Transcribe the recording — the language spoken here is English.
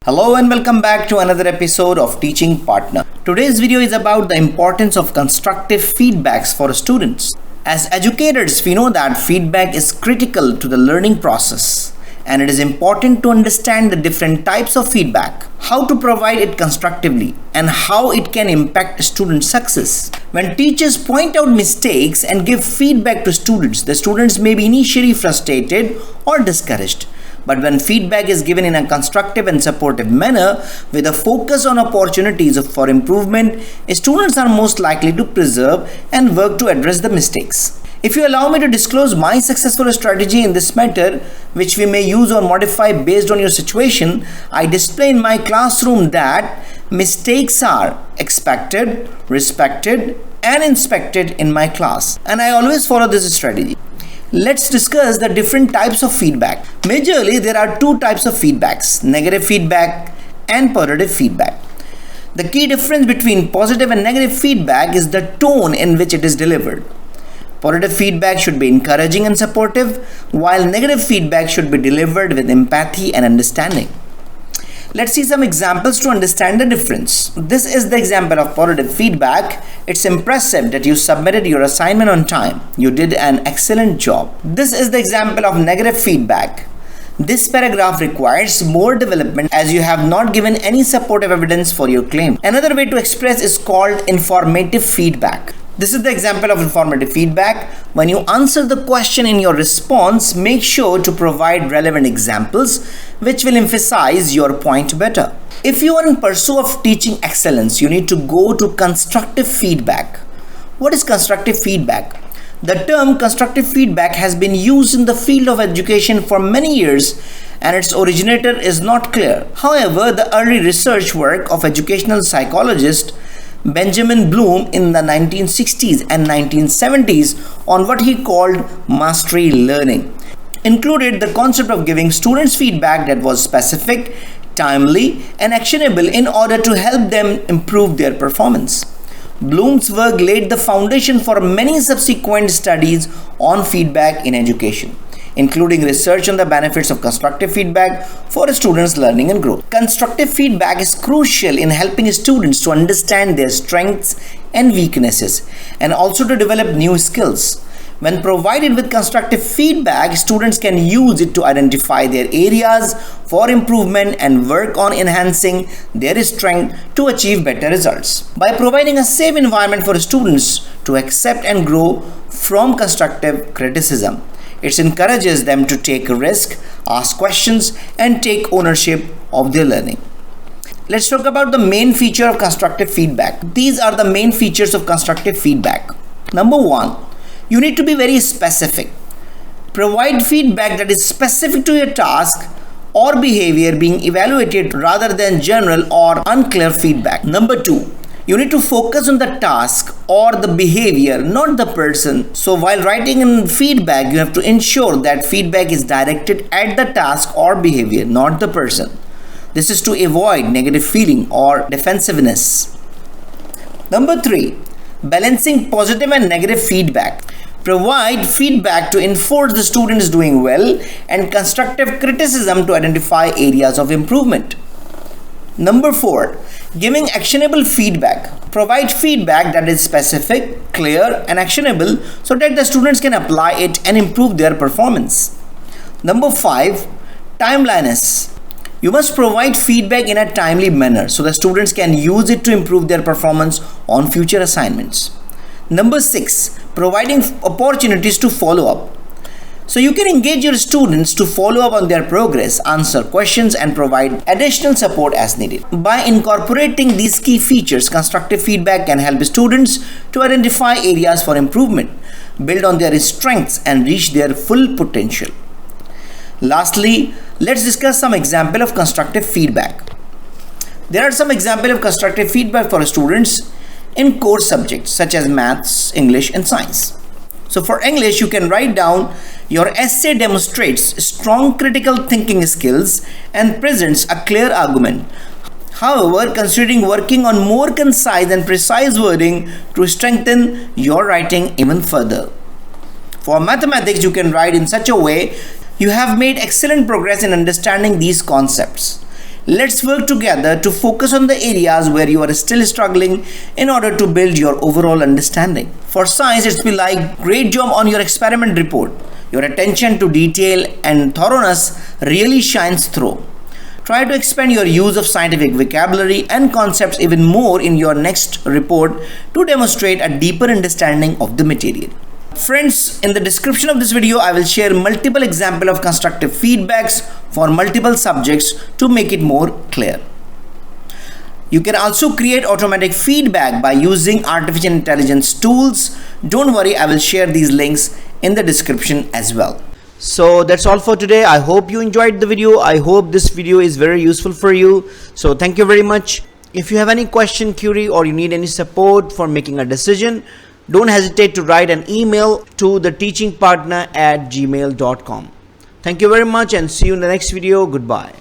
Hello and welcome back to another episode of Teaching Partner. Today's video is about the importance of constructive feedbacks for students. As educators, we know that feedback is critical to the learning process, and it is important to understand the different types of feedback, how to provide it constructively, and how it can impact student success. When teachers point out mistakes and give feedback to students, the students may be initially frustrated or discouraged. But when feedback is given in a constructive and supportive manner with a focus on opportunities for improvement, students are most likely to preserve and work to address the mistakes. If you allow me to disclose my successful strategy in this matter, which we may use or modify based on your situation, I display in my classroom that mistakes are expected, respected, and inspected in my class, and I always follow this strategy. Let's discuss the different types of feedback. Majorly, there are two types of feedbacks: negative feedback and positive feedback. The key difference between positive and negative feedback is the tone in which it is delivered. Positive feedback should be encouraging and supportive, while negative feedback should be delivered with empathy and understanding. Let's see some examples to understand the difference. This is the example of positive feedback. It's impressive that you submitted your assignment on time. You did an excellent job. This is the example of negative feedback. This paragraph requires more development as you have not given any supportive evidence for your claim. Another way to express is called informative feedback. This is the example of informative feedback. When you answer the question in your response, make sure to provide relevant examples which will emphasize your point better. If you are in pursuit of teaching excellence, you need to go to constructive feedback. What is constructive feedback? The term constructive feedback has been used in the field of education for many years, and its originator is not clear. However, the early research work of educational psychologist Benjamin Bloom in the 1960s and 1970s on what he called mastery learning included the concept of giving students feedback that was specific, timely, and actionable in order to help them improve their performance. Bloom's work laid the foundation for many subsequent studies on feedback in education, including research on the benefits of constructive feedback for students' learning and growth. Constructive feedback is crucial in helping students to understand their strengths and weaknesses and also to develop new skills. When provided with constructive feedback, students can use it to identify their areas for improvement and work on enhancing their strength to achieve better results. By providing a safe environment for students to accept and grow from constructive criticism, it encourages them to take a risk, ask questions, and take ownership of their learning. Let's talk about the main feature of constructive feedback. These are the main features of constructive feedback. Number one, you need to be very specific. Provide feedback that is specific to your task or behavior being evaluated rather than general or unclear feedback. Number two, you need to focus on the task or the behavior, not the person. So while writing in feedback, you have to ensure that feedback is directed at the task or behavior, not the person. This is to avoid negative feeling or defensiveness. Number three, balancing positive and negative feedback. Provide feedback to enforce the student is doing well and constructive criticism to identify areas of improvement. Number four, giving actionable feedback. Provide feedback that is specific, clear, and actionable so that the students can apply it and improve their performance. Number five, timeliness. You must provide feedback in a timely manner so the students can use it to improve their performance on future assignments. Number six, providing opportunities to follow up. So you can engage your students to follow up on their progress, answer questions, and provide additional support as needed. By incorporating these key features, constructive feedback can help students to identify areas for improvement, build on their strengths, and reach their full potential. Lastly, let's discuss some example of constructive feedback. There are some examples of constructive feedback for students in core subjects such as maths, English, and science. So for English, you can write down your essay demonstrates strong critical thinking skills and presents a clear argument. However, considering working on more concise and precise wording to strengthen your writing even further. For mathematics, you can write in such a way you have made excellent progress in understanding these concepts. Let's work together to focus on the areas where you are still struggling in order to build your overall understanding. For science, it's be like great job on your experiment report. Your attention to detail and thoroughness really shines through. Try to expand your use of scientific vocabulary and concepts even more in your next report to demonstrate a deeper understanding of the material. Friends, in the description of this video, I will share multiple examples of constructive feedbacks for multiple subjects to make it more clear. You can also create automatic feedback by using artificial intelligence tools. Don't worry, I will share these links in the description as well. So that's all for today. I hope you enjoyed the video. I hope this video is very useful for you. So thank you very much. If you have any question, query, or you need any support for making a decision, don't hesitate to write an email to theteachingpartner@gmail.com. Thank you very much and see you in the next video. Goodbye.